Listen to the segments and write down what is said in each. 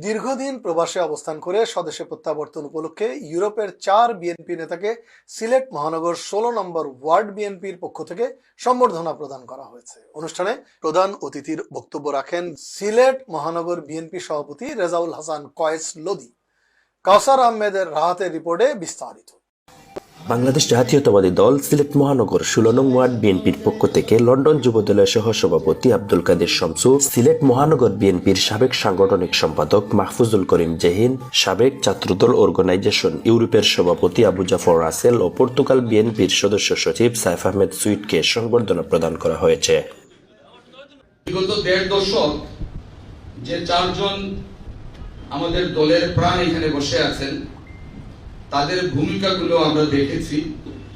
দীর্ঘদিন প্রবাসে অবস্থান করে স্বদেশে প্রত্যাবর্তন উপলক্ষে ইউরোপের 4 বিএনপি নেতাকে সিলেট মহানগর 16 নম্বর ওয়ার্ড বিএনপির পক্ষ থেকে সম্বর্ধনা প্রদান করা হয়েছে। অনুষ্ঠানে প্রধান অতিথির বক্তব্য রাখেন সিলেট মহানগর বিএনপি সভাপতি রেজাউল হাসান কয়েস লদি। কাউসার আহমেদের রাহাতের রিপোর্টে বিস্তারিত। বাংলাদেশ জাতীয়তাবাদী দল সিলেট মহানগর 16 নং ওয়ার্ড বিএনপির পক্ষ থেকে লন্ডন যুবদলের সহ সভাপতি আব্দুল কাদের শমসু, সিলেট মহানগর বিএনপির সাবেক সাংগঠনিক সম্পাদক মাহফুজুল করিম জহিন, সাবেক ছাত্রদল অর্গানাইজেশন ইউরোপের সভাপতি আবু জাফর রাসেল ও পর্তুগাল বিএনপির সদস্য সচিব সাইফ আহমেদ সুইটকে সংবর্ধনা প্রদান করা হয়েছে। বিগত 1.5 দশক যে 4 জন আমাদের দলের প্রাণ এখানে বসে আছেন, তাদের ভূমিকাগুলো আমরা দেখেছি।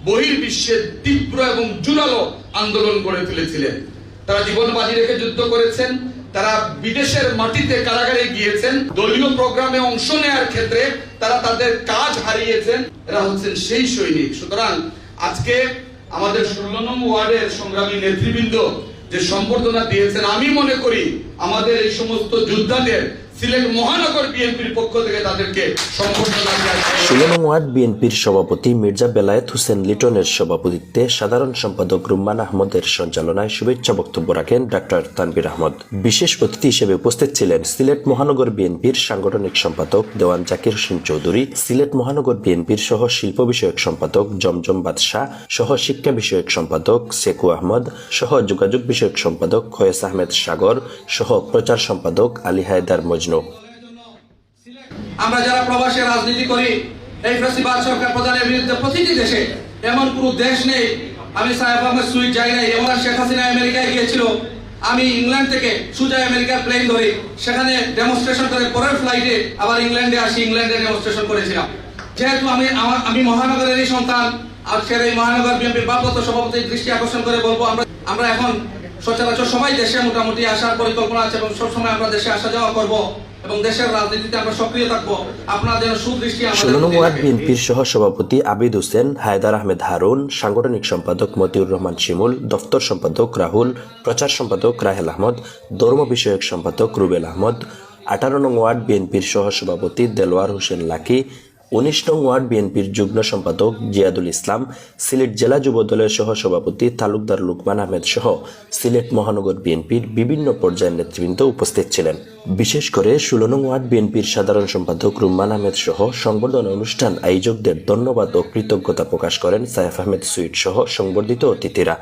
বহির্বিশ্বে তীব্র এবং জোরালো আন্দোলন করে তুলেছিলেন। তারা জীবন বাজি রেখে যুদ্ধ করেছেন, তারা বিদেশের মাটিতে কারাগারে গিয়েছেন, দলীয় প্রোগ্রামে অংশ নেওয়ার ক্ষেত্রে তারা তাদের কাজ হারিয়েছেন। এরা হচ্ছেন সেই সৈনিক। সুতরাং আজকে আমাদের 16 নং ওয়ার্ডের সংগ্রামী নেতৃবৃন্দ যে সম্বর্ধনা দিয়েছেন, আমি মনে করি আমাদের এই সমস্ত যোদ্ধাদের সিলেট মহানগর বিএনপির পক্ষ থেকে তাদেরকে সম্বর্ধনা দেওয়া। 16 নং ওয়ার্ড বিএনপির সভাপতি মির্জা বেলায়েত হোসেন লিটনের সভাপতিত্বে সাধারণ সম্পাদক রুম্মান আহমদের সঞ্চালনায় শুভেচ্ছা বক্তব্য রাখেন ডাক্তার তানভীর আহমদ। বিশেষ অতিথি হিসেবে উপস্থিত ছিলেন সিলেট মহানগর বিএনপির সাংগঠনিক সম্পাদক দেওয়ান জাকির হোসেন চৌধুরী, সিলেট মহানগর বিএনপির সহ শিল্প বিষয়ক সম্পাদক জমজম বাদশাহ, সহ শিক্ষা বিষয়ক সম্পাদক সেকু আহমদ, সহ যোগাযোগ বিষয়ক সম্পাদক খয়েস আহমেদ সাগর, সহ প্রচার সম্পাদক আলী হায়দার মজনু। আমরা যারা প্রবাসে রাজনীতি করি, এই ফ্যাসিবাদ সরকার প্রধানের বিরুদ্ধে প্রতিটি দেশে এমন কোন দেশ নেই। আমি সাইফ আহমেদ সুইট যাই নাই। এবং শেখ হাসিনা আমেরিকায় গিয়েছিল, আমি ইংল্যান্ড থেকে সোজা আমেরিকার প্লেন ধরে সেখানে ডেমনস্ট্রেশন করে পরের ফ্লাইটে আবার ইংল্যান্ডে আসি, ইংল্যান্ডে ডেমনস্ট্রেশন করেছিলাম। যেহেতু আমি মহানগরেরই সন্তান, আর সেই মহানগর বিএনপির ভারপ্রাপ্ত সভাপতির দৃষ্টি আকর্ষণ করে বলবো, আমরা এখন সচরাচর সবাই দেশে মোটামুটি আসার পরিকল্পনা আছে এবং সবসময় আমরা দেশে আসা যাওয়া করবো এবং দেশের রাজনীতিতে আমরা সক্রিয় থাকবো। আপনারা যেন সুদৃষ্টি। 16 নং ওয়ার্ড বিএনপির সহ সভাপতি আবিদ হোসেন, হায়দার আহমেদ হারুন, সাংগঠনিক সম্পাদক মতিউর রহমান শিমুল, দফতর সম্পাদক রাহুল, প্রচার সম্পাদক রাহেল আহমদ, ধর্ম বিষয়ক সম্পাদক রুবেল আহমদ, 18 নং ওয়ার্ড বিএনপির সহ সভাপতি দেলোয়ার হোসেন লাকি, 19 নং ওয়ার্ড বিএনপির যুগ্ম সম্পাদক জিয়াদুল ইসলাম, সিলেট জেলা যুব দলের সহ সভাপতি তালুকদার লুকমান আহমেদ সহ সিলেট মহানগর বিএনপির বিভিন্ন পর্যায়ের নেতৃবৃন্দ উপস্থিত ছিলেন। বিশেষ করে 16 নং ওয়ার্ড বিএনপির সাধারণ সম্পাদক রুম্মান আহমেদ সহ সংবর্ধনা অনুষ্ঠান আয়োজকদের ধন্যবাদ ও কৃতজ্ঞতা প্রকাশ করেন সাইফ আহমেদ সুইট সহ সংবর্ধিত অতিথিরা।